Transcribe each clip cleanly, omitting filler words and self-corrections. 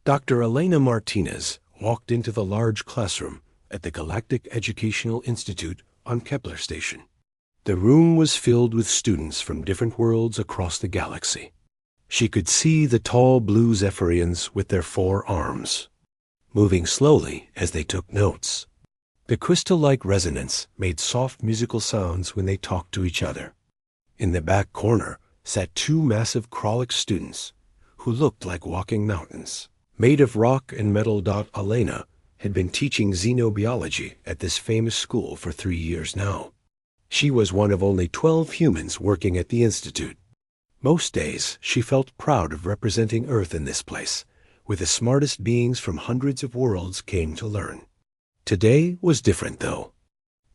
Dr. Elena Martinez walked into the large classroom at the Galactic Educational Institute on Kepler Station. The room was filled with students from different worlds across the galaxy. She could see the tall blue Zephyrians with their 4 arms, moving slowly as they took notes. The crystal-like resonance made soft musical sounds when they talked to each other. In the back corner sat 2 massive Krolix students who looked like walking mountains, made of rock and metal. Elena had been teaching xenobiology at this famous school for 3 years now. She was one of only 12 humans working at the institute. Most days she felt proud of representing Earth in this place, where the smartest beings from hundreds of worlds came to learn. Today was different, though.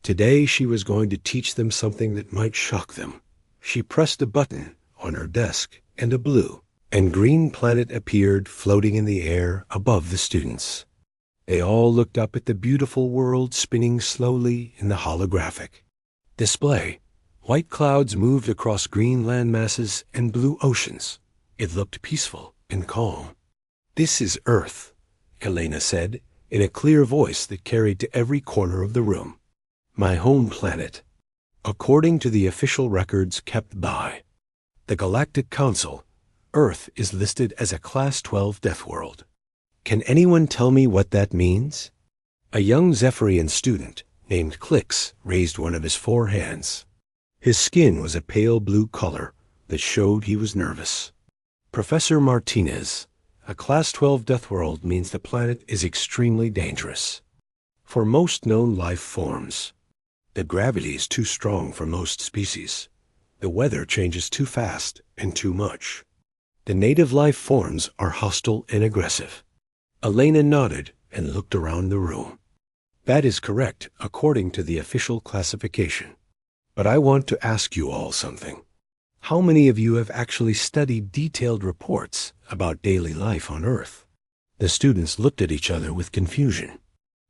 Today she was going to teach them something that might shock them. She pressed a button on her desk, and a blue and green planet appeared floating in the air above the students. They all looked up at the beautiful world spinning slowly in the holographic display. White clouds moved across green land masses and blue oceans. It looked peaceful and calm. "This is Earth," Elena said, in a clear voice that carried to every corner of the room. "My home planet, according to the official records kept by the Galactic Council. Earth is listed as a Class 12 Deathworld. Can anyone tell me what that means?" A young Zephyrian student named Clix raised one of his 4 hands. His skin was a pale blue color that showed he was nervous. "Professor Martinez, a Class 12 Deathworld means the planet is extremely dangerous. For most known life forms, the gravity is too strong for most species. The weather changes too fast and too much. The native life forms are hostile and aggressive." Elena nodded and looked around the room. "That is correct according to the official classification. But I want to ask you all something. How many of you have actually studied detailed reports about daily life on Earth?" The students looked at each other with confusion.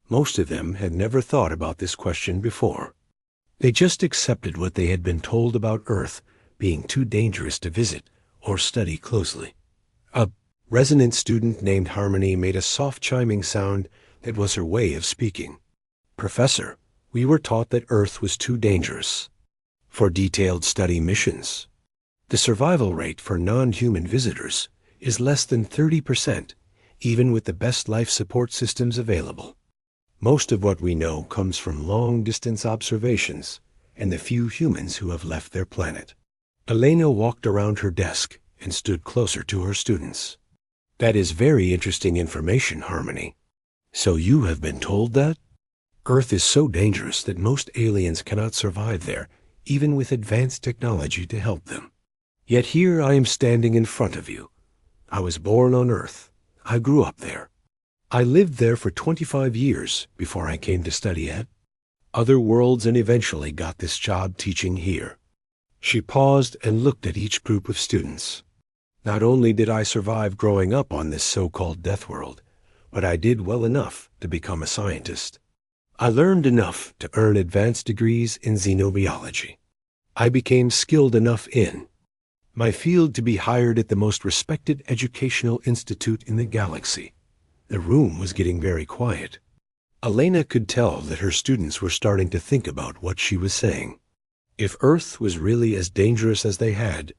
Most of them had never thought about this question before. They just accepted what they had been told about Earth being too dangerous to visit or study closely. A resonant student named Harmony made a soft chiming sound that was her way of speaking. "Professor, we were taught that Earth was too dangerous for detailed study missions. The survival rate for non-human visitors is less than 30%, even with the best life support systems available. Most of what we know comes from long-distance observations and the few humans who have left their planet." Elena walked around her desk and stood closer to her students. "That is very interesting information, Harmony. So you have been told that? Earth is so dangerous that most aliens cannot survive there, even with advanced technology to help them. Yet here I am standing in front of you. I was born on Earth. I grew up there. I lived there for 25 years before I came to study at other worlds and eventually got this job teaching here." She paused and looked at each group of students. "Not only did I survive growing up on this so-called death world, but I did well enough to become a scientist. I learned enough to earn advanced degrees in xenobiology. I became skilled enough in my field to be hired at the most respected educational institute in the galaxy." The room was getting very quiet. Elena could tell that her students were starting to think about what she was saying. If Earth was really as dangerous as they had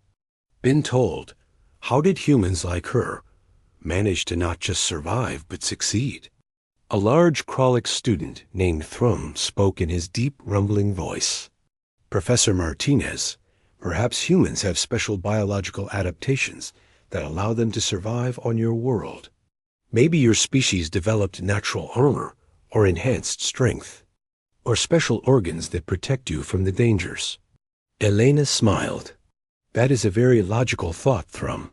been told, how did humans like her manage to not just survive but succeed? A large Krolix student named Thrum spoke in his deep, rumbling voice. "Professor Martinez, perhaps humans have special biological adaptations that allow them to survive on your world. Maybe your species developed natural armor or enhanced strength, or special organs that protect you from the dangers." Elena smiled. "That is a very logical thought, Thrum,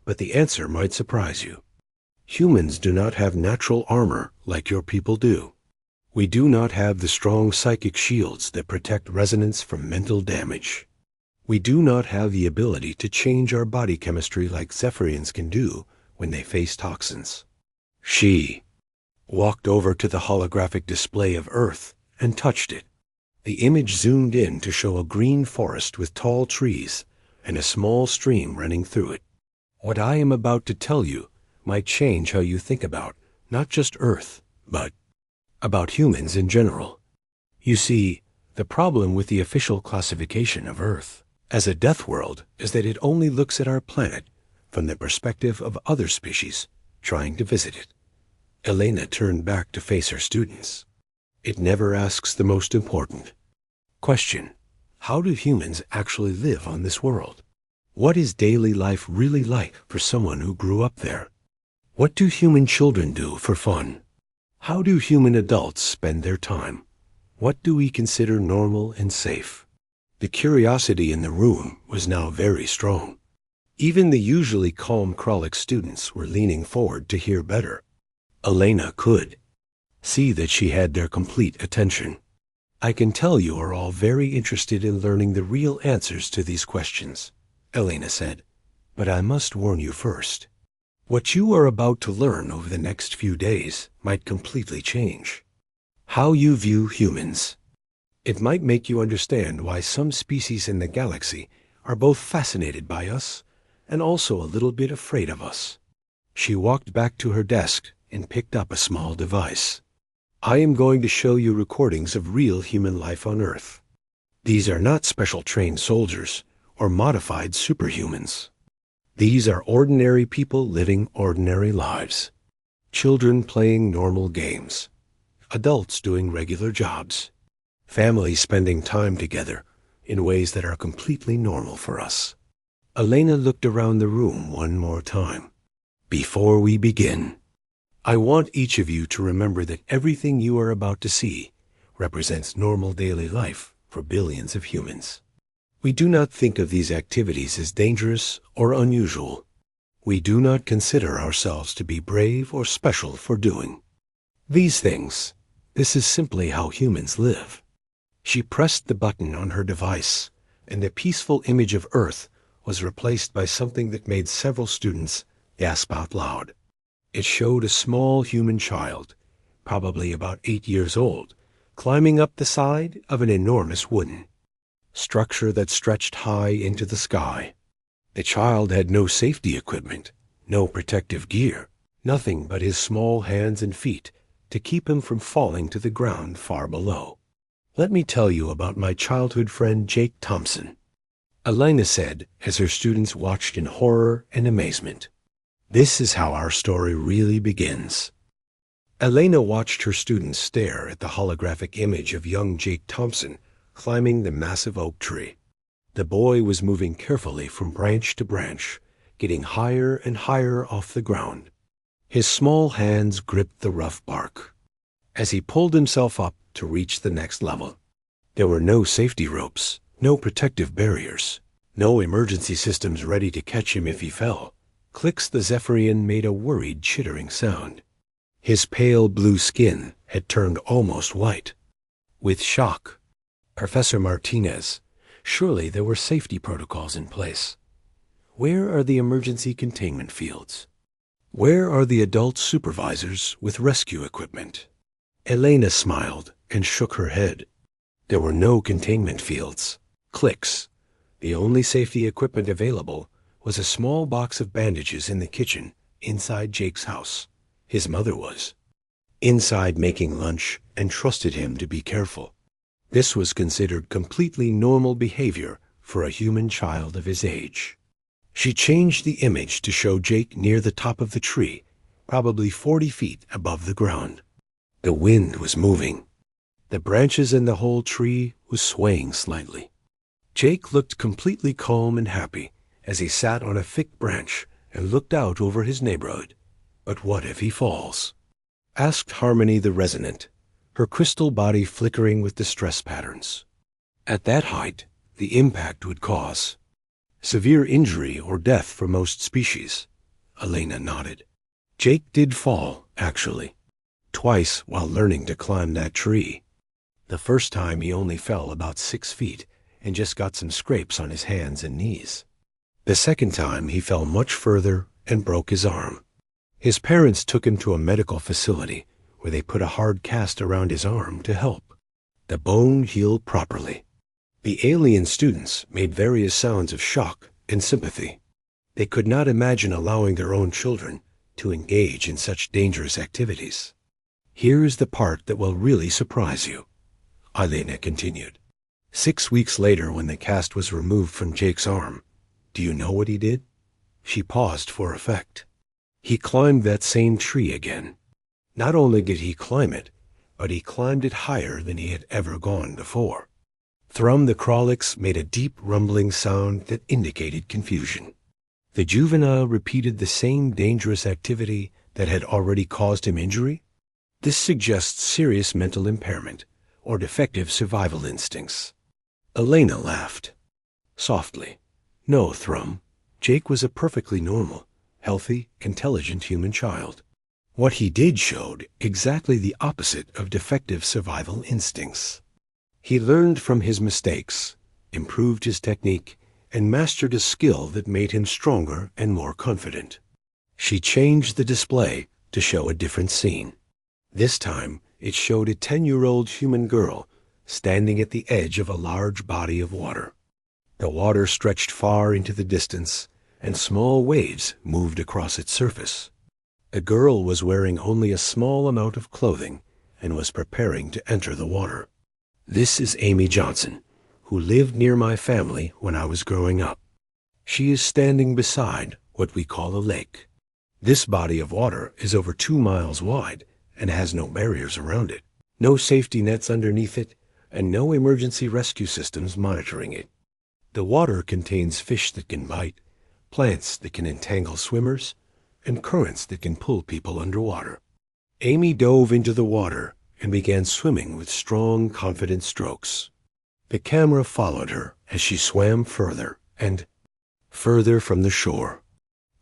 but the answer might surprise you. Humans do not have natural armor like your people do. We do not have the strong psychic shields that protect resonance from mental damage. We do not have the ability to change our body chemistry like Zephyrians can do when they face toxins." She walked over to the holographic display of Earth and touched it. The image zoomed in to show a green forest with tall trees and a small stream running through it. "What I am about to tell you might change how you think about not just Earth, but about humans in general. You see, the problem with the official classification of Earth as a death world is that it only looks at our planet from the perspective of other species trying to visit it. Elena turned back to face her students. It never asks the most important question. How do humans actually live on this world? What is daily life really like for someone who grew up there? What do human children do for fun? How do human adults spend their time? What do we consider normal and safe? The curiosity in the room was now very strong. Even the usually calm Kralik students were leaning forward to hear better. Elena could see that she had their complete attention. I can tell you are all very interested in learning the real answers to these questions, Elena said, but I must warn you first. What you are about to learn over the next few days might completely change how you view humans. It might make you understand why some species in the galaxy are both fascinated by us and also a little bit afraid of us. She walked back to her desk and picked up a small device. I am going to show you recordings of real human life on Earth. These are not special trained soldiers or modified superhumans. These are ordinary people living ordinary lives. Children playing normal games. Adults doing regular jobs. Families spending time together in ways that are completely normal for us. Elena looked around the room one more time. Before we begin, I want each of you to remember that everything you are about to see represents normal daily life for billions of humans. We do not think of these activities as dangerous or unusual. We do not consider ourselves to be brave or special for doing these things. This is simply how humans live. She pressed the button on her device, and the peaceful image of Earth was replaced by something that made several students gasp out loud. It showed a small human child, probably about 8 years old, climbing up the side of an enormous wooden structure that stretched high into the sky. The child had no safety equipment, no protective gear, nothing but his small hands and feet to keep him from falling to the ground far below. Let me tell you about my childhood friend Jake Thompson, Elena said as her students watched in horror and amazement. This is how our story really begins. Elena watched her students stare at the holographic image of young Jake Thompson climbing the massive oak tree. The boy was moving carefully from branch to branch, getting higher and higher off the ground. His small hands gripped the rough bark as he pulled himself up to reach the next level. There were no safety ropes, no protective barriers, no emergency systems ready to catch him if he fell. Clicks the Zephyrian made a worried chittering sound. His pale blue skin had turned almost white with shock. Professor Martinez, surely there were safety protocols in place. Where are the emergency containment fields? Where are the adult supervisors with rescue equipment? Elena smiled and shook her head. There were no containment fields. Clicks. The only safety equipment available was a small box of bandages in the kitchen inside Jake's house. His mother was inside making lunch and trusted him to be careful. This was considered completely normal behavior for a human child of his age. She changed the image to show Jake near the top of the tree, probably 40 feet above the ground. The wind was moving. The branches in the whole tree was swaying slightly. Jake looked completely calm and happy as he sat on a thick branch and looked out over his neighborhood. But what if he falls? Asked Harmony the Resonant, her crystal body flickering with distress patterns. At that height, the impact would cause severe injury or death for most species. Elena nodded. Jake did fall, actually, twice while learning to climb that tree. The first time he only fell about 6 feet and just got some scrapes on his hands and knees. The second time he fell much further and broke his arm. His parents took him to a medical facility where they put a hard cast around his arm to help the bone heal properly. The alien students made various sounds of shock and sympathy. They could not imagine allowing their own children to engage in such dangerous activities. Here is the part that will really surprise you, Elena continued. 6 weeks later, when the cast was removed from Jake's arm, do you know what he did? She paused for effect. He climbed that same tree again. Not only did he climb it, but he climbed it higher than he had ever gone before. Thrum the Krolix made a deep rumbling sound that indicated confusion. The juvenile repeated the same dangerous activity that had already caused him injury? This suggests serious mental impairment or defective survival instincts. Elena laughed. Softly. No, Thrum. Jake was a perfectly normal, healthy, intelligent human child. What he did showed exactly the opposite of defective survival instincts. He learned from his mistakes, improved his technique, and mastered a skill that made him stronger and more confident. She changed the display to show a different scene. This time, it showed a 10-year-old human girl standing at the edge of a large body of water. The water stretched far into the distance, and small waves moved across its surface. The girl was wearing only a small amount of clothing and was preparing to enter the water. This is Amy Johnson, who lived near my family when I was growing up. She is standing beside what we call a lake. This body of water is over 2 miles wide and has no barriers around it, no safety nets underneath it, and no emergency rescue systems monitoring it. The water contains fish that can bite, plants that can entangle swimmers, and currents that can pull people underwater. Amy dove into the water and began swimming with strong, confident strokes. The camera followed her as she swam further and further from the shore.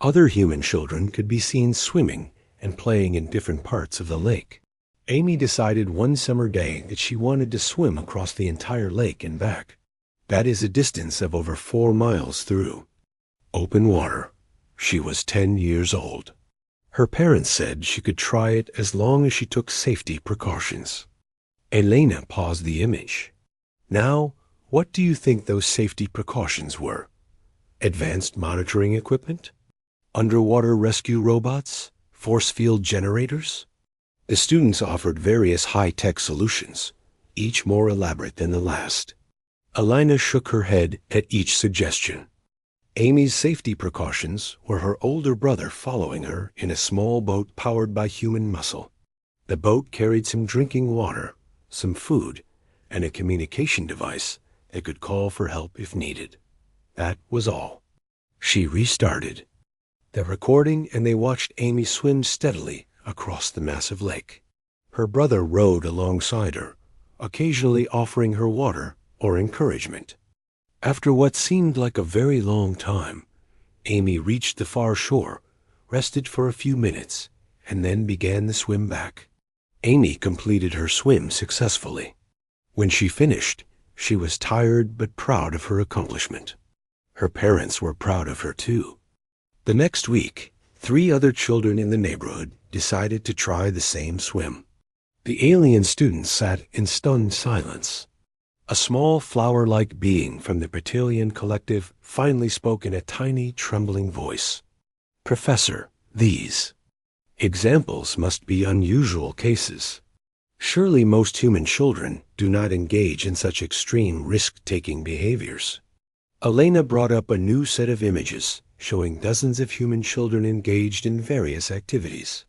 Other human children could be seen swimming and playing in different parts of the lake. Amy decided one summer day that she wanted to swim across the entire lake and back. That is a distance of over 4 miles through open water. She was 10 years old. Her parents said she could try it as long as she took safety precautions. Elena paused the image. Now, what do you think those safety precautions were? Advanced monitoring equipment? Underwater rescue robots? Force field generators? The students offered various high-tech solutions, each more elaborate than the last. Elena shook her head at each suggestion. Amy's safety precautions were her older brother following her in a small boat powered by human muscle. The boat carried some drinking water, some food, and a communication device that could call for help if needed. That was all. She restarted the recording, and they watched Amy swim steadily across the massive lake. Her brother rowed alongside her, occasionally offering her water or encouragement. After what seemed like a very long time, Amy reached the far shore, rested for a few minutes, and then began the swim back. Amy completed her swim successfully. When she finished, she was tired but proud of her accomplishment. Her parents were proud of her too. The next week, 3 other children in the neighborhood decided to try the same swim. The alien students sat in stunned silence. A small flower-like being from the Bertilian collective finally spoke in a tiny, trembling voice. Professor, these examples must be unusual cases. Surely most human children do not engage in such extreme risk-taking behaviors. Elena brought up a new set of images showing dozens of human children engaged in various activities.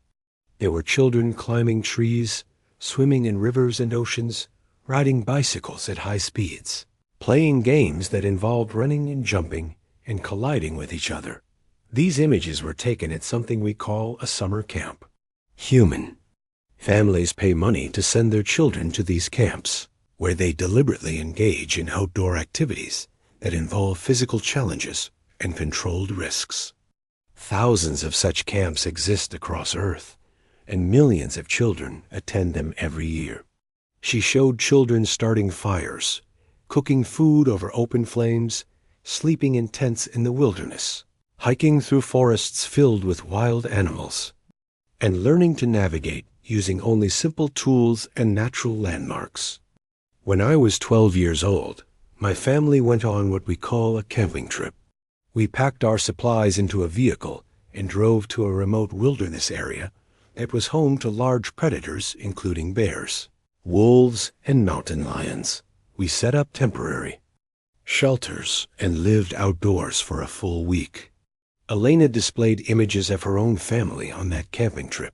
There were children climbing trees, swimming in rivers and oceans, riding bicycles at high speeds, playing games that involved running and jumping and colliding with each other. These images were taken at something we call a summer camp. Human. Families pay money to send their children to these camps, where they deliberately engage in outdoor activities that involve physical challenges and controlled risks. Thousands of such camps exist across Earth, and millions of children attend them every year. She showed children starting fires, cooking food over open flames, sleeping in tents in the wilderness, hiking through forests filled with wild animals, and learning to navigate using only simple tools and natural landmarks. When I was 12 years old, my family went on what we call a camping trip. We packed our supplies into a vehicle and drove to a remote wilderness area that was home to large predators including bears, wolves, and mountain lions. We set up temporary shelters and lived outdoors for a full week. Elena displayed images of her own family on that camping trip.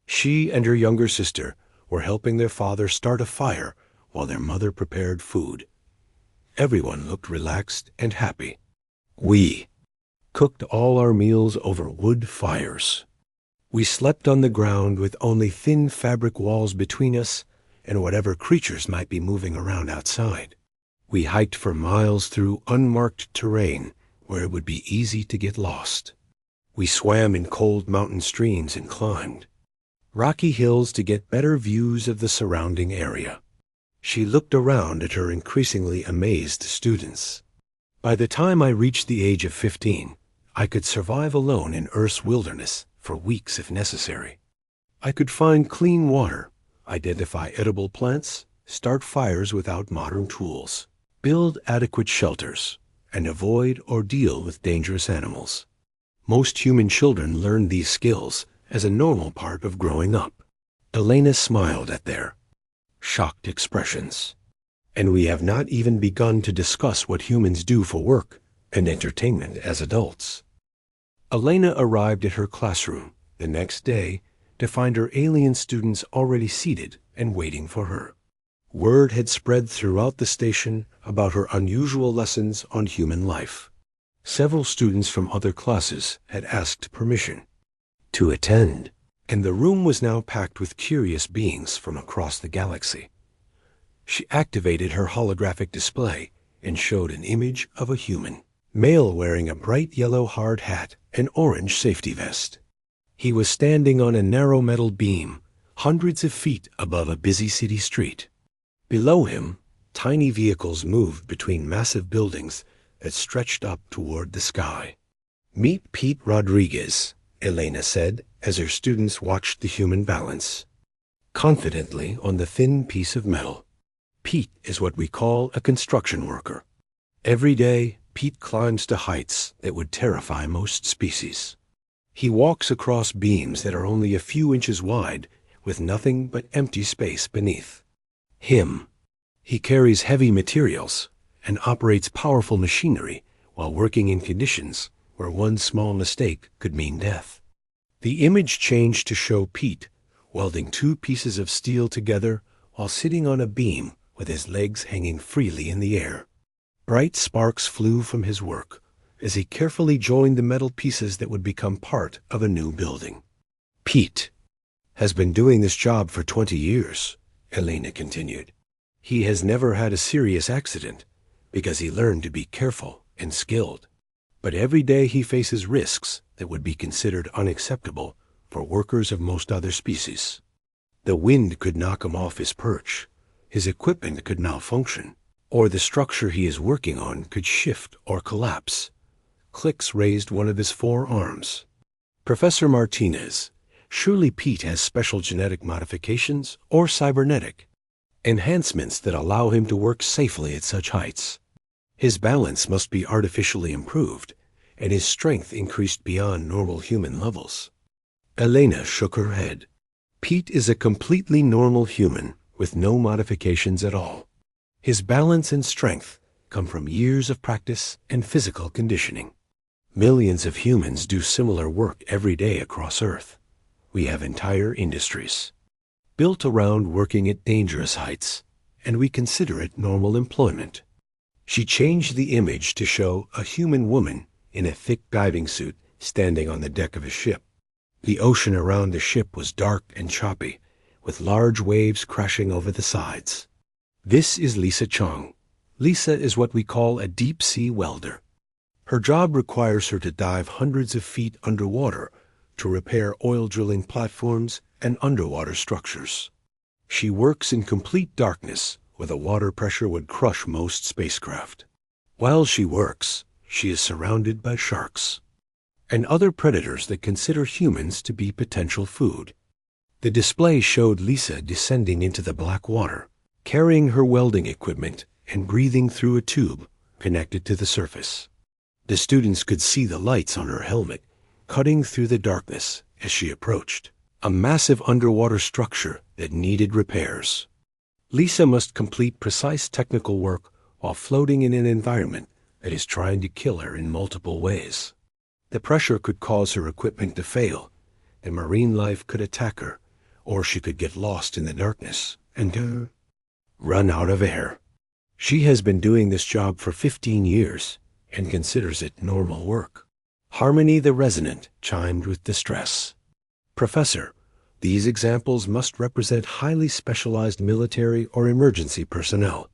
She and her younger sister were helping their father start a fire while their mother prepared food. Everyone looked relaxed and happy. We cooked all our meals over wood fires. We slept on the ground with only thin fabric walls between us and whatever creatures might be moving around outside. We hiked for miles through unmarked terrain where it would be easy to get lost. We swam in cold mountain streams and climbed rocky hills to get better views of the surrounding area. She looked around at her increasingly amazed students. By the time I reached the age of 15, I could survive alone in Earth's wilderness for weeks if necessary. I could find clean water, identify edible plants, start fires without modern tools, build adequate shelters, and avoid or deal with dangerous animals. Most human children learn these skills as a normal part of growing up. Elena smiled at their shocked expressions. And we have not even begun to discuss what humans do for work and entertainment as adults. Elena arrived at her classroom the next day to find her alien students already seated and waiting for her. Word had spread throughout the station about her unusual lessons on human life. Several students from other classes had asked permission to attend, and the room was now packed with curious beings from across the galaxy. She activated her holographic display and showed an image of a human male wearing a bright yellow hard hat and orange safety vest. He was standing on a narrow metal beam, hundreds of feet above a busy city street. Below him, tiny vehicles moved between massive buildings that stretched up toward the sky. "Meet Pete Rodriguez," Elena said as her students watched the human balance confidently on the thin piece of metal. Pete is what we call a construction worker. Every day, Pete climbs to heights that would terrify most species. He walks across beams that are only a few inches wide with nothing but empty space beneath him. He carries heavy materials and operates powerful machinery while working in conditions where one small mistake could mean death. The image changed to show Pete welding two pieces of steel together while sitting on a beam with his legs hanging freely in the air. Bright sparks flew from his work as he carefully joined the metal pieces that would become part of a new building. "Pete has been doing this job for 20 years, Elena continued. "He has never had a serious accident because he learned to be careful and skilled. But every day he faces risks that would be considered unacceptable for workers of most other species. The wind could knock him off his perch, his equipment could malfunction, or the structure he is working on could shift or collapse." Clicks raised one of his four arms. "Professor Martinez, surely Pete has special genetic modifications or cybernetic enhancements that allow him to work safely at such heights. His balance must be artificially improved, and his strength increased beyond normal human levels." Elena shook her head. "Pete is a completely normal human with no modifications at all. His balance and strength come from years of practice and physical conditioning. Millions of humans do similar work every day across Earth. We have entire industries built around working at dangerous heights, and we consider it normal employment." She changed the image to show a human woman in a thick diving suit standing on the deck of a ship. The ocean around the ship was dark and choppy, with large waves crashing over the sides. "This is Lisa Chung. Lisa is what we call a deep-sea welder. Her job requires her to dive hundreds of feet underwater to repair oil drilling platforms and underwater structures. She works in complete darkness where the water pressure would crush most spacecraft. While she works, she is surrounded by sharks and other predators that consider humans to be potential food." The display showed Lisa descending into the black water, carrying her welding equipment and breathing through a tube connected to the surface. The students could see the lights on her helmet cutting through the darkness as she approached a massive underwater structure that needed repairs. Lisa must complete precise technical work while floating in an environment that is trying to kill her in multiple ways. The pressure could cause her equipment to fail, and marine life could attack her, or she could get lost in the darkness and run out of air. She has been doing this job for 15 years and considers it normal work. Harmony the Resonant chimed with distress. Professor, these examples must represent highly specialized military or emergency personnel.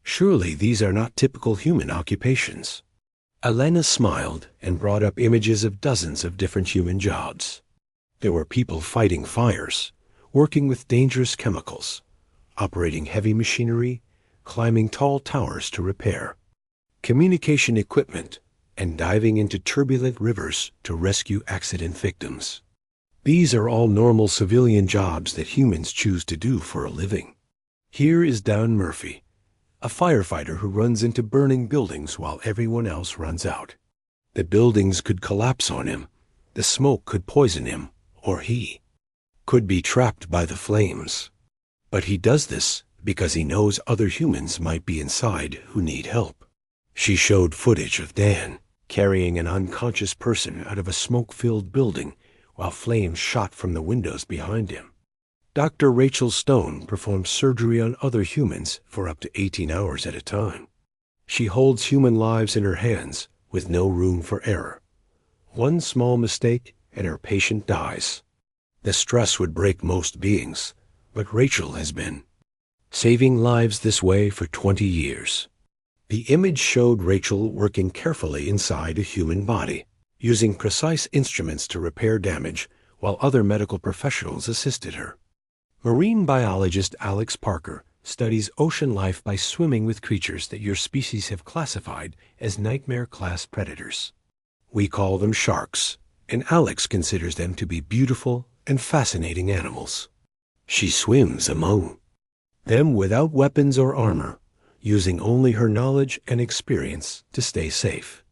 Surely these are not typical human occupations. Elena smiled and brought up images of dozens of different human jobs. There were people fighting fires, working with dangerous chemicals, operating heavy machinery, climbing tall towers to repair, communication equipment, and diving into turbulent rivers to rescue accident victims. These are all normal civilian jobs that humans choose to do for a living. Here is Don Murphy, a firefighter who runs into burning buildings while everyone else runs out. The buildings could collapse on him, the smoke could poison him, or he could be trapped by the flames. But he does this because he knows other humans might be inside who need help. She showed footage of Dan carrying an unconscious person out of a smoke-filled building while flames shot from the windows behind him. Dr. Rachel Stone performs surgery on other humans for up to 18 hours at a time. She holds human lives in her hands with no room for error. One small mistake and her patient dies. The stress would break most beings, but Rachel has been saving lives this way for 20 years. The image showed Rachel working carefully inside a human body, using precise instruments to repair damage while other medical professionals assisted her. Marine biologist Alex Parker studies ocean life by swimming with creatures that your species have classified as nightmare-class predators. We call them sharks, and Alex considers them to be beautiful and fascinating animals. She swims among them without weapons or armor, using only her knowledge and experience to stay safe.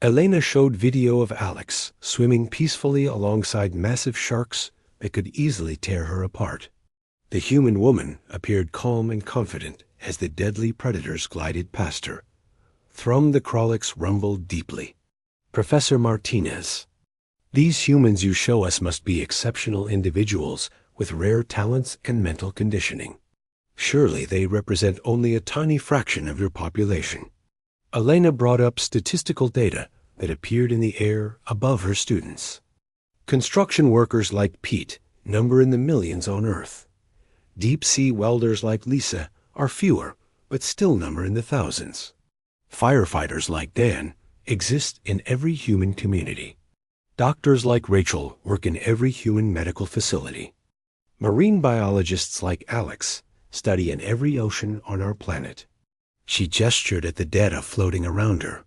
Elena showed video of Alex swimming peacefully alongside massive sharks that could easily tear her apart. The human woman appeared calm and confident as the deadly predators glided past her. Thrum the Krolix rumbled deeply. Professor Martinez, these humans you show us must be exceptional individuals with rare talents and mental conditioning. Surely they represent only a tiny fraction of your population. Elena brought up statistical data that appeared in the air above her students. Construction workers like Pete number in the millions on Earth. Deep-sea welders like Lisa are fewer, but still number in the thousands. Firefighters like Dan exist in every human community. Doctors like Rachel work in every human medical facility. Marine biologists like Alex study in every ocean on our planet. She gestured at the data floating around her.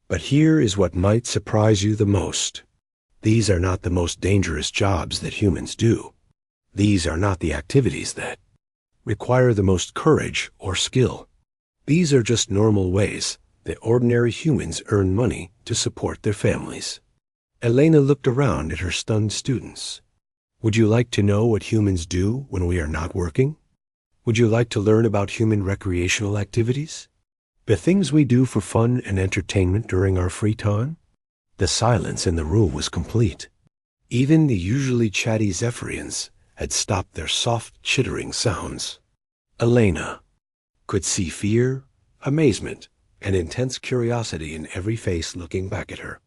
But here is what might surprise you the most. These are not the most dangerous jobs that humans do. These are not the activities that require the most courage or skill. These are just normal ways that ordinary humans earn money to support their families. Elena looked around at her stunned students. Would you like to know what humans do when we are not working? Would you like to learn about human recreational activities? The things we do for fun and entertainment during our free time? The silence in the room was complete. Even the usually chatty Zephyrians had stopped their soft, chittering sounds. Elena could see fear, amazement, and intense curiosity in every face looking back at her.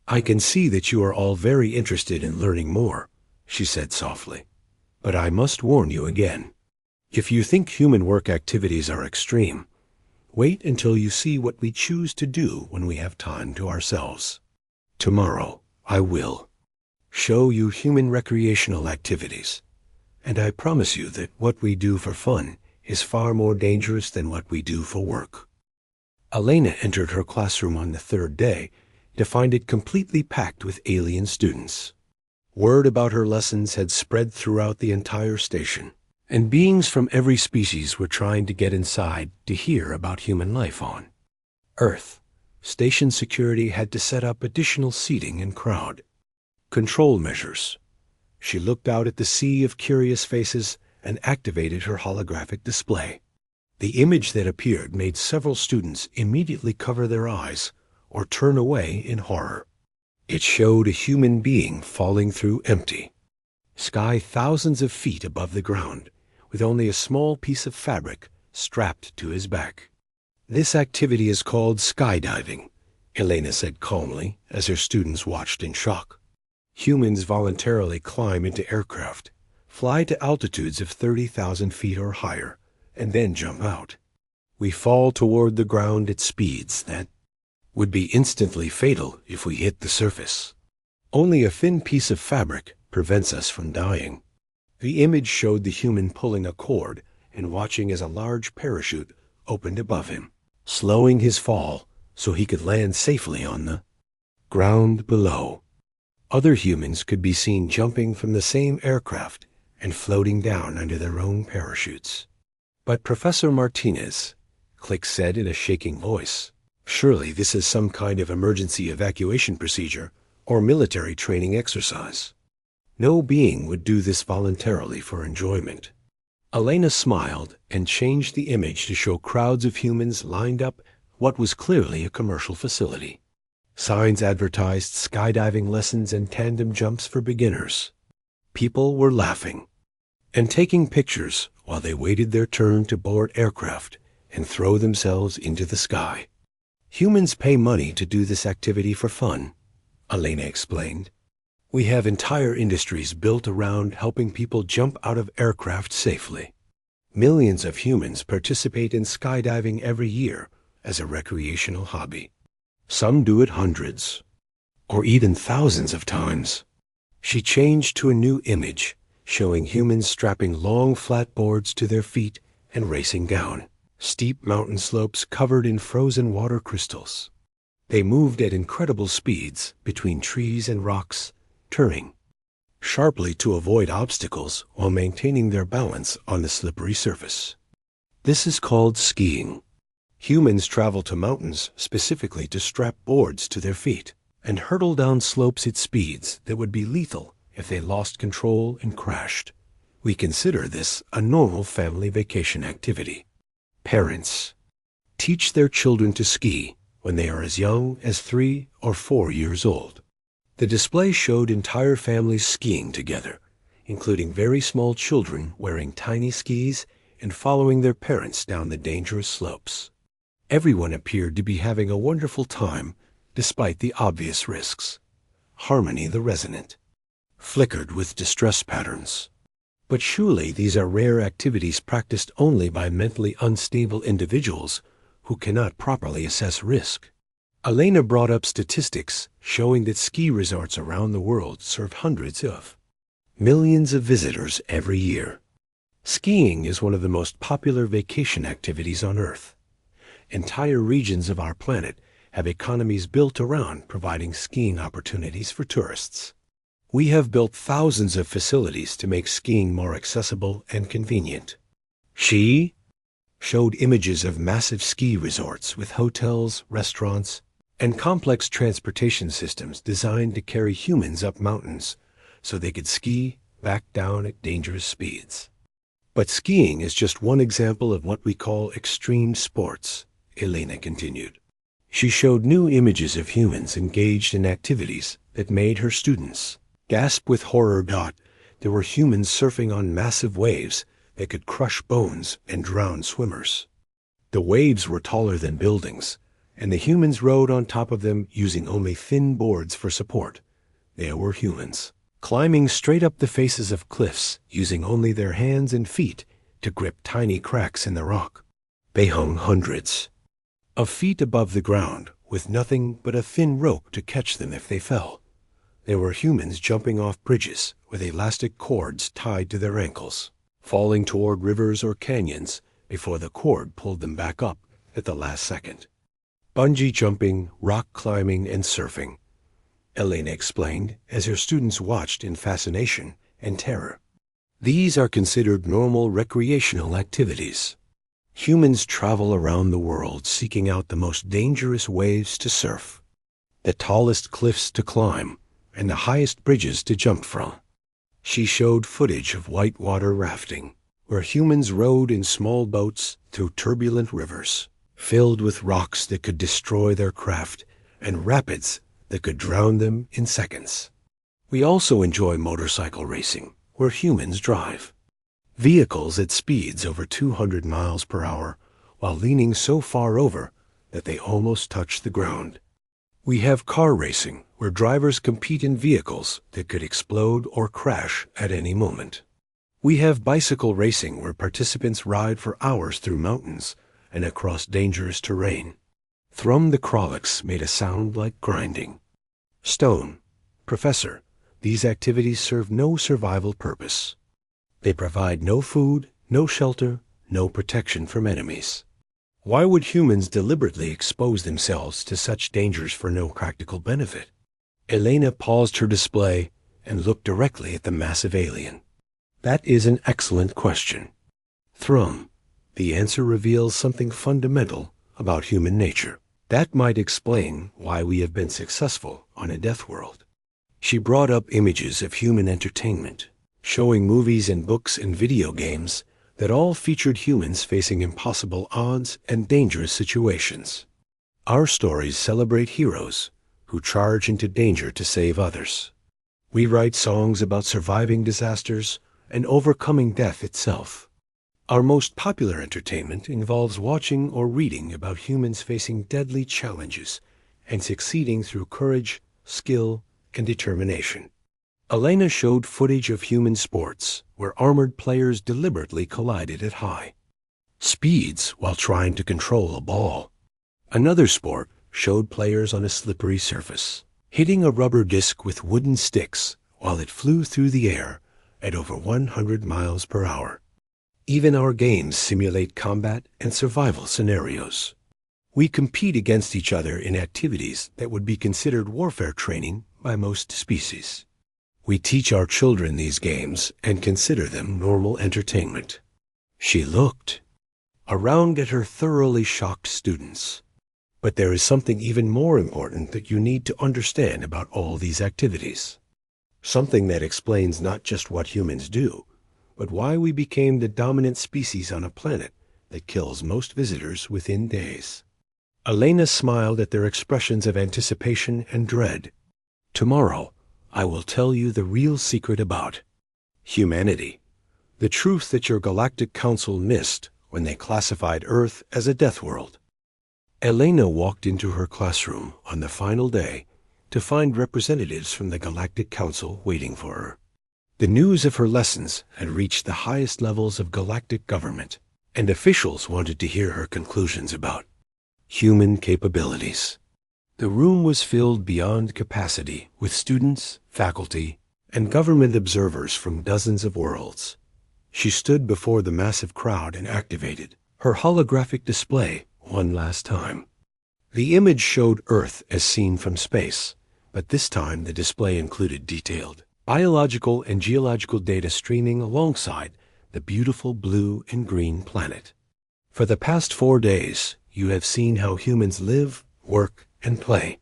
I can see that you are all very interested in learning more, she said softly. But I must warn you again. If you think human work activities are extreme, wait until you see what we choose to do when we have time to ourselves. Tomorrow, I will show you human recreational activities, and I promise you that what we do for fun is far more dangerous than what we do for work. Elena entered her classroom on the third day to find it completely packed with alien students. Word about her lessons had spread throughout the entire station, and beings from every species were trying to get inside to hear about human life on Earth. Station security had to set up additional seating and crowd. Control measures. She looked out at the sea of curious faces and activated her holographic display. The image that appeared made several students immediately cover their eyes or turn away in horror. It showed a human being falling through empty sky thousands of feet above the ground, with only a small piece of fabric strapped to his back. This activity is called skydiving, Elena said calmly as her students watched in shock. Humans voluntarily climb into aircraft, fly to altitudes of 30,000 feet or higher, and then jump out. We fall toward the ground at speeds that would be instantly fatal if we hit the surface. Only a thin piece of fabric prevents us from dying. The image showed the human pulling a cord and watching as a large parachute opened above him, slowing his fall so he could land safely on the ground below. Other humans could be seen jumping from the same aircraft and floating down under their own parachutes. But Professor Martinez, Click said in a shaking voice, surely this is some kind of emergency evacuation procedure or military training exercise. No being would do this voluntarily for enjoyment. Elena smiled and changed the image to show crowds of humans lined up what was clearly a commercial facility. Signs advertised skydiving lessons and tandem jumps for beginners. People were laughing and taking pictures while they waited their turn to board aircraft and throw themselves into the sky. Humans pay money to do this activity for fun, Elena explained. We have entire industries built around helping people jump out of aircraft safely. Millions of humans participate in skydiving every year as a recreational hobby. Some do it hundreds, or even thousands of times. She changed to a new image, showing humans strapping long flat boards to their feet and racing down steep mountain slopes covered in frozen water crystals. They moved at incredible speeds between trees and rocks, turning sharply to avoid obstacles while maintaining their balance on the slippery surface. This is called skiing. Humans travel to mountains specifically to strap boards to their feet and hurtle down slopes at speeds that would be lethal if they lost control and crashed. We consider this a normal family vacation activity. Parents teach their children to ski when they are as young as 3 or 4 years old. The display showed entire families skiing together, including very small children wearing tiny skis and following their parents down the dangerous slopes. Everyone appeared to be having a wonderful time despite the obvious risks. Harmony the Resonant flickered with distress patterns. But surely these are rare activities practiced only by mentally unstable individuals who cannot properly assess risk. Elena brought up statistics showing that ski resorts around the world serve hundreds of millions of visitors every year. Skiing is one of the most popular vacation activities on Earth. Entire regions of our planet have economies built around providing skiing opportunities for tourists. We have built thousands of facilities to make skiing more accessible and convenient. She showed images of massive ski resorts with hotels, restaurants, and complex transportation systems designed to carry humans up mountains so they could ski back down at dangerous speeds. But skiing is just one example of what we call extreme sports, Elena continued. She showed new images of humans engaged in activities that made her students gasp with horror. There were humans surfing on massive waves that could crush bones and drown swimmers. The waves were taller than buildings, and the humans rode on top of them using only thin boards for support. They were humans climbing straight up the faces of cliffs using only their hands and feet to grip tiny cracks in the rock. They hung hundreds of feet above the ground with nothing but a thin rope to catch them if they fell. There were humans jumping off bridges with elastic cords tied to their ankles, falling toward rivers or canyons before the cord pulled them back up at the last second. Bungee jumping, rock climbing, and surfing, Elena explained as her students watched in fascination and terror. These are considered normal recreational activities. Humans travel around the world seeking out the most dangerous waves to surf, the tallest cliffs to climb, and the highest bridges to jump from. She showed footage of whitewater rafting, where humans rowed in small boats through turbulent rivers, filled with rocks that could destroy their craft and rapids that could drown them in seconds. We also enjoy motorcycle racing, where humans drive. Vehicles at speeds over 200 miles per hour, while leaning so far over that they almost touch the ground. We have car racing, where drivers compete in vehicles that could explode or crash at any moment. We have bicycle racing, where participants ride for hours through mountains and across dangerous terrain. Thrum the Krolix made a sound like grinding. Stone, Professor, these activities serve no survival purpose. They provide no food, no shelter, no protection from enemies. Why would humans deliberately expose themselves to such dangers for no practical benefit? Elena paused her display and looked directly at the massive alien. That is an excellent question. Thrum, the answer reveals something fundamental about human nature. That might explain why we have been successful on a Deathworld. She brought up images of human entertainment, showing movies and books and video games that all featured humans facing impossible odds and dangerous situations. Our stories celebrate heroes who charge into danger to save others. We write songs about surviving disasters and overcoming death itself. Our most popular entertainment involves watching or reading about humans facing deadly challenges and succeeding through courage, skill, and determination. Elena showed footage of human sports where armored players deliberately collided at high speeds while trying to control a ball. Another sport showed players on a slippery surface, hitting a rubber disc with wooden sticks while it flew through the air at over 100 miles per hour. Even our games simulate combat and survival scenarios. We compete against each other in activities that would be considered warfare training by most species. We teach our children these games and consider them normal entertainment. She looked around at her thoroughly shocked students. But there is something even more important that you need to understand about all these activities. Something that explains not just what humans do, but why we became the dominant species on a planet that kills most visitors within days. Elena smiled at their expressions of anticipation and dread. Tomorrow, I will tell you the real secret about humanity, the truth that your Galactic Council missed when they classified Earth as a death world. Elena walked into her classroom on the final day to find representatives from the Galactic Council waiting for her. The news of her lessons had reached the highest levels of galactic government, and officials wanted to hear her conclusions about human capabilities. The room was filled beyond capacity with students, faculty, and government observers from dozens of worlds. She stood before the massive crowd and activated her holographic display one last time. The image showed Earth as seen from space, but this time the display included detailed biological and geological data streaming alongside the beautiful blue and green planet. For the past 4 days, you have seen how humans live, work, and play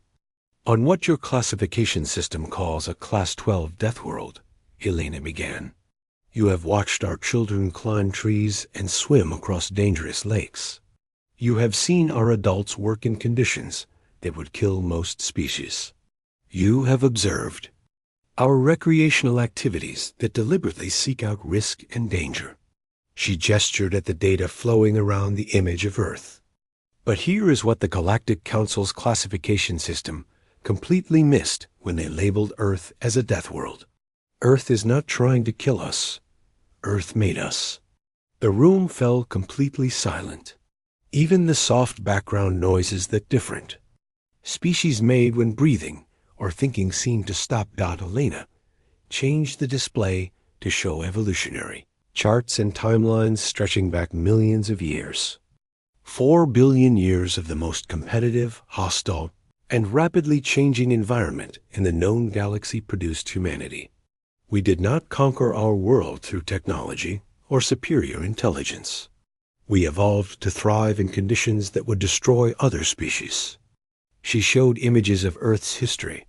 on what your classification system calls a Class 12 death world, Elena began. You have watched our children climb trees and swim across dangerous lakes. You have seen our adults work in conditions that would kill most species. You have observed our recreational activities that deliberately seek out risk and danger. She gestured at the data flowing around the image of Earth. But here is what the Galactic Council's classification system completely missed when they labeled Earth as a death world. Earth is not trying to kill us. Earth made us. The room fell completely silent. Even the soft background noises that different species made when breathing or thinking seemed to stop. Elena changed the display to show evolutionary charts and timelines stretching back millions of years. 4 billion years of the most competitive, hostile, and rapidly changing environment in the known galaxy produced humanity. We did not conquer our world through technology or superior intelligence. We evolved to thrive in conditions that would destroy other species. She showed images of Earth's history,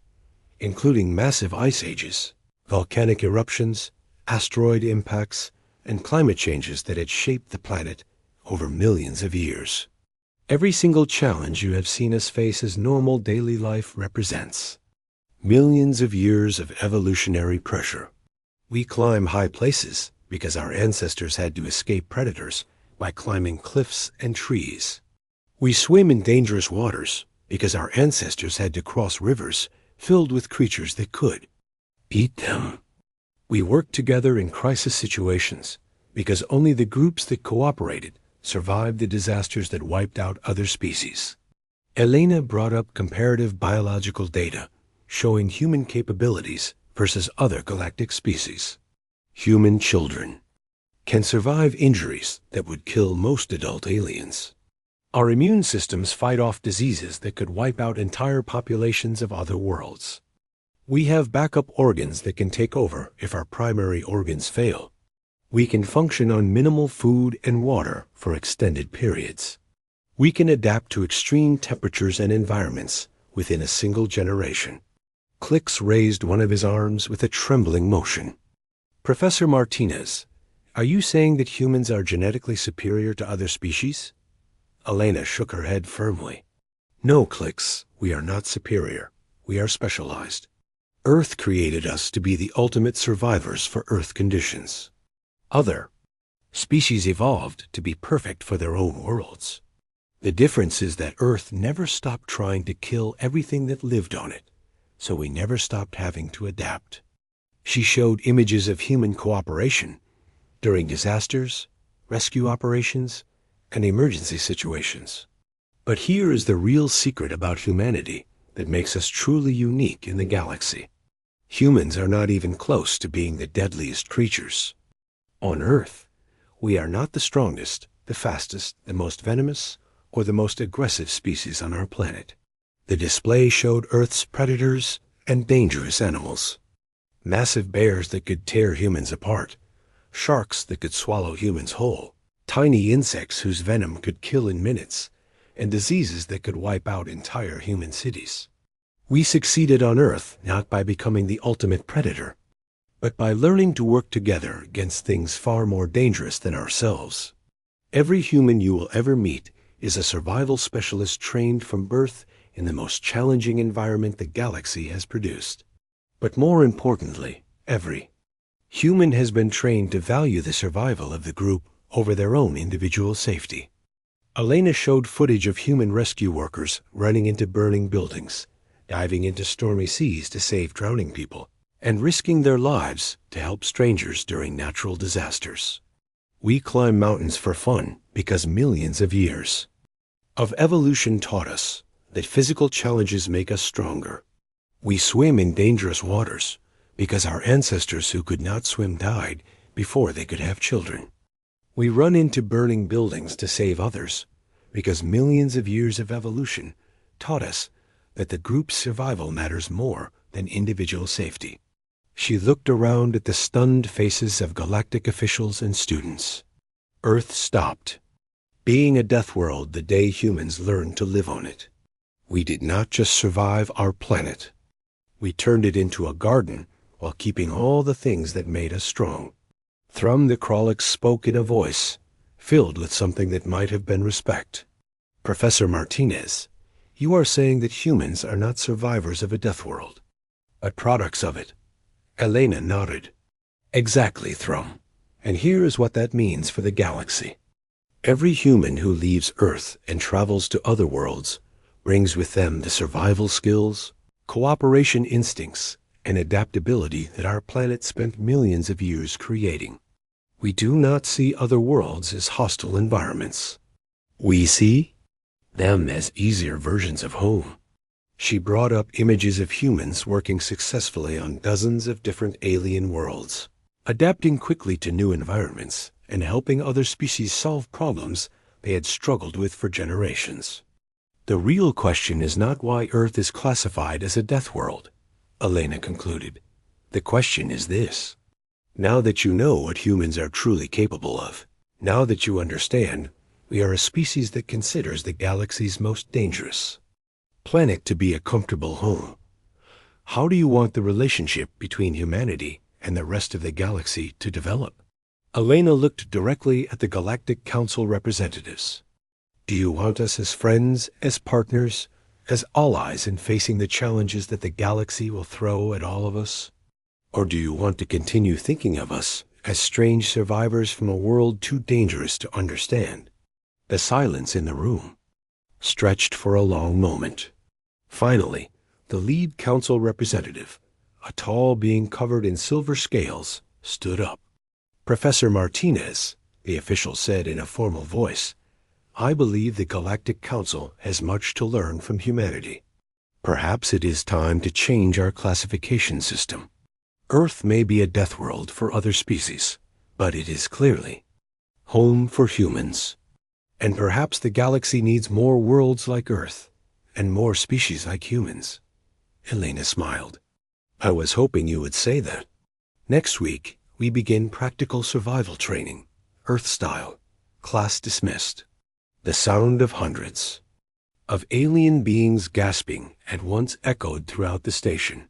including massive ice ages, volcanic eruptions, asteroid impacts, and climate changes that had shaped the planet over millions of years. Every single challenge you have seen us face as normal daily life represents millions of years of evolutionary pressure. We climb high places because our ancestors had to escape predators by climbing cliffs and trees. We swim in dangerous waters because our ancestors had to cross rivers filled with creatures that could eat them. We work together in crisis situations because only the groups that cooperated survived the disasters that wiped out other species. Elena brought up comparative biological data showing human capabilities versus other galactic species. Human children can survive injuries that would kill most adult aliens. Our immune systems fight off diseases that could wipe out entire populations of other worlds. We have backup organs that can take over if our primary organs fail. We can function on minimal food and water for extended periods. We can adapt to extreme temperatures and environments within a single generation. Clix raised one of his arms with a trembling motion. Professor Martinez, are you saying that humans are genetically superior to other species? Elena shook her head firmly. No, Clix, we are not superior. We are specialized. Earth created us to be the ultimate survivors for Earth conditions. Other species evolved to be perfect for their own worlds. The difference is that Earth never stopped trying to kill everything that lived on it, so we never stopped having to adapt. She showed images of human cooperation during disasters, rescue operations, and emergency situations. But here is the real secret about humanity that makes us truly unique in the galaxy. Humans are not even close to being the deadliest creatures. On Earth, we are not the strongest, the fastest, the most venomous, or the most aggressive species on our planet. The display showed Earth's predators and dangerous animals. Massive bears that could tear humans apart, sharks that could swallow humans whole, tiny insects whose venom could kill in minutes, and diseases that could wipe out entire human cities. We succeeded on Earth not by becoming the ultimate predator, but by learning to work together against things far more dangerous than ourselves. Every human you will ever meet is a survival specialist trained from birth in the most challenging environment the galaxy has produced. But more importantly, every human has been trained to value the survival of the group over their own individual safety. Elena showed footage of human rescue workers running into burning buildings, diving into stormy seas to save drowning people, and risking their lives to help strangers during natural disasters. We climb mountains for fun because millions of years of evolution taught us that physical challenges make us stronger. We swim in dangerous waters because our ancestors who could not swim died before they could have children. We run into burning buildings to save others because millions of years of evolution taught us that the group's survival matters more than individual safety. She looked around at the stunned faces of galactic officials and students. Earth stopped being a death world the day humans learned to live on it. We did not just survive our planet. We turned it into a garden while keeping all the things that made us strong. Thrum the Krolix spoke in a voice filled with something that might have been respect. Professor Martinez, you are saying that humans are not survivors of a death world, but products of it. Elena nodded. Exactly, Thrum. And here is what that means for the galaxy. Every human who leaves Earth and travels to other worlds brings with them the survival skills, cooperation instincts, and adaptability that our planet spent millions of years creating. We do not see other worlds as hostile environments. We see them as easier versions of home. She brought up images of humans working successfully on dozens of different alien worlds, adapting quickly to new environments and helping other species solve problems they had struggled with for generations. The real question is not why Earth is classified as a death world, Elena concluded. The question is this. Now that you know what humans are truly capable of, now that you understand we are a species that considers the galaxy's most dangerous planet to be a comfortable home, How do you want the relationship between humanity and the rest of the galaxy to develop? Elena looked directly at the Galactic Council representatives. Do you want us as friends, as partners, as allies in facing the challenges that the galaxy will throw at all of us? Or do you want to continue thinking of us as strange survivors from a world too dangerous to understand? The silence in the room stretched for a long moment. Finally, the lead council representative, a tall being covered in silver scales, stood up. Professor Martinez, the official said in a formal voice, I believe the Galactic Council has much to learn from humanity. Perhaps it is time to change our classification system. Earth may be a death world for other species, but it is clearly home for humans. And perhaps the galaxy needs more worlds like Earth and more species like humans. Elena smiled. I was hoping you would say that. Next week, we begin practical survival training, Earth style, class dismissed. The sound of hundreds of alien beings gasping at once echoed throughout the station.